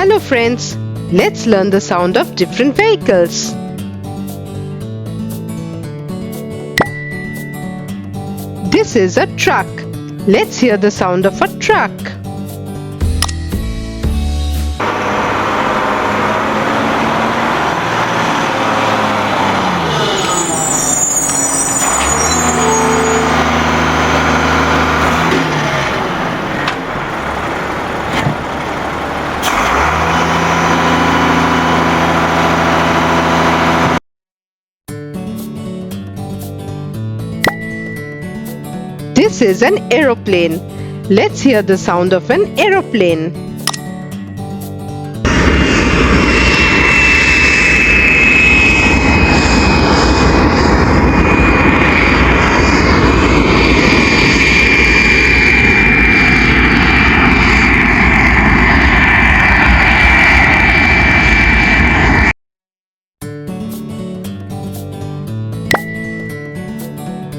Hello friends, let's learn the sound of different vehicles. This is a truck. Let's hear the sound of a truck. This is an aeroplane. Let's hear the sound of an aeroplane.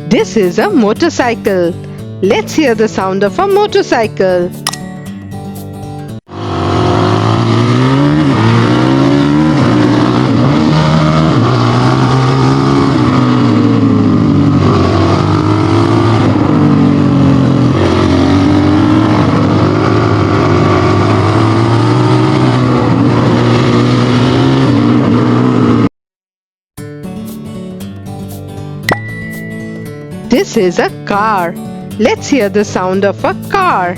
This is a motorcycle. Let's hear the sound of a motorcycle. This is a car. Let's hear the sound of a car.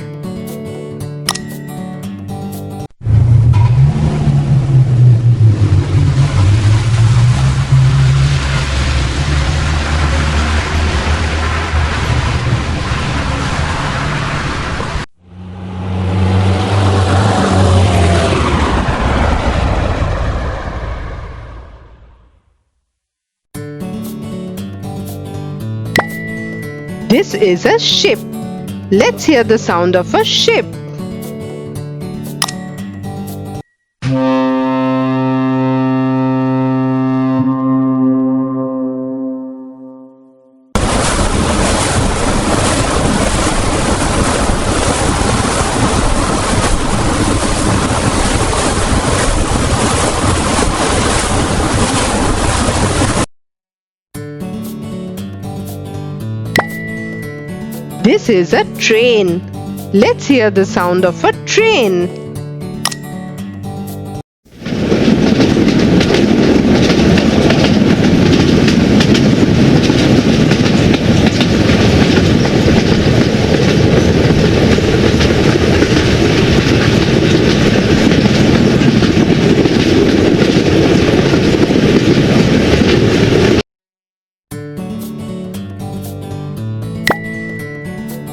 This is a ship. Let's hear the sound of a ship. This is a train. Let's hear the sound of a train.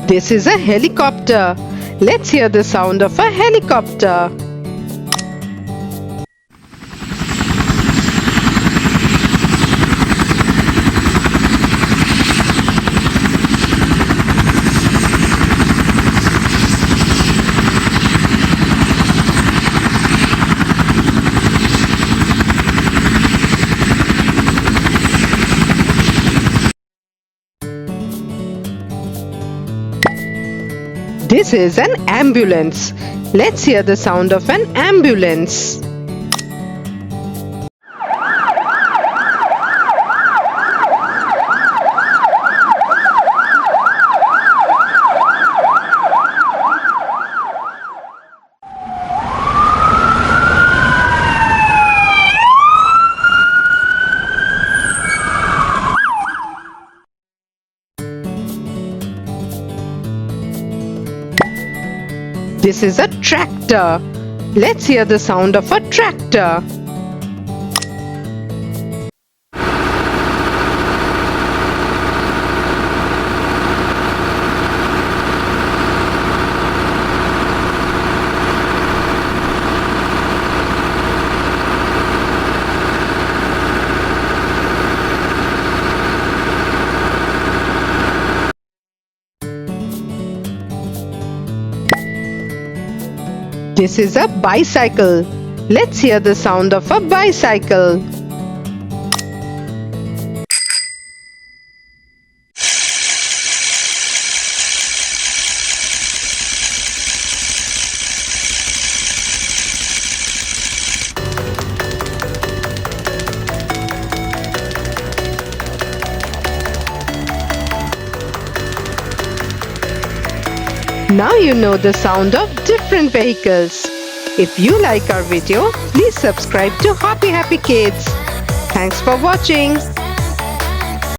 This is a helicopter. Let's hear the sound of a helicopter. This is an ambulance. Let's hear the sound of an ambulance. This is a tractor. Let's hear the sound of a tractor. This is a bicycle. Let's hear the sound of a bicycle. Now you know the sound of different vehicles. If you like our video, please subscribe to Happy Kids. Thanks for watching.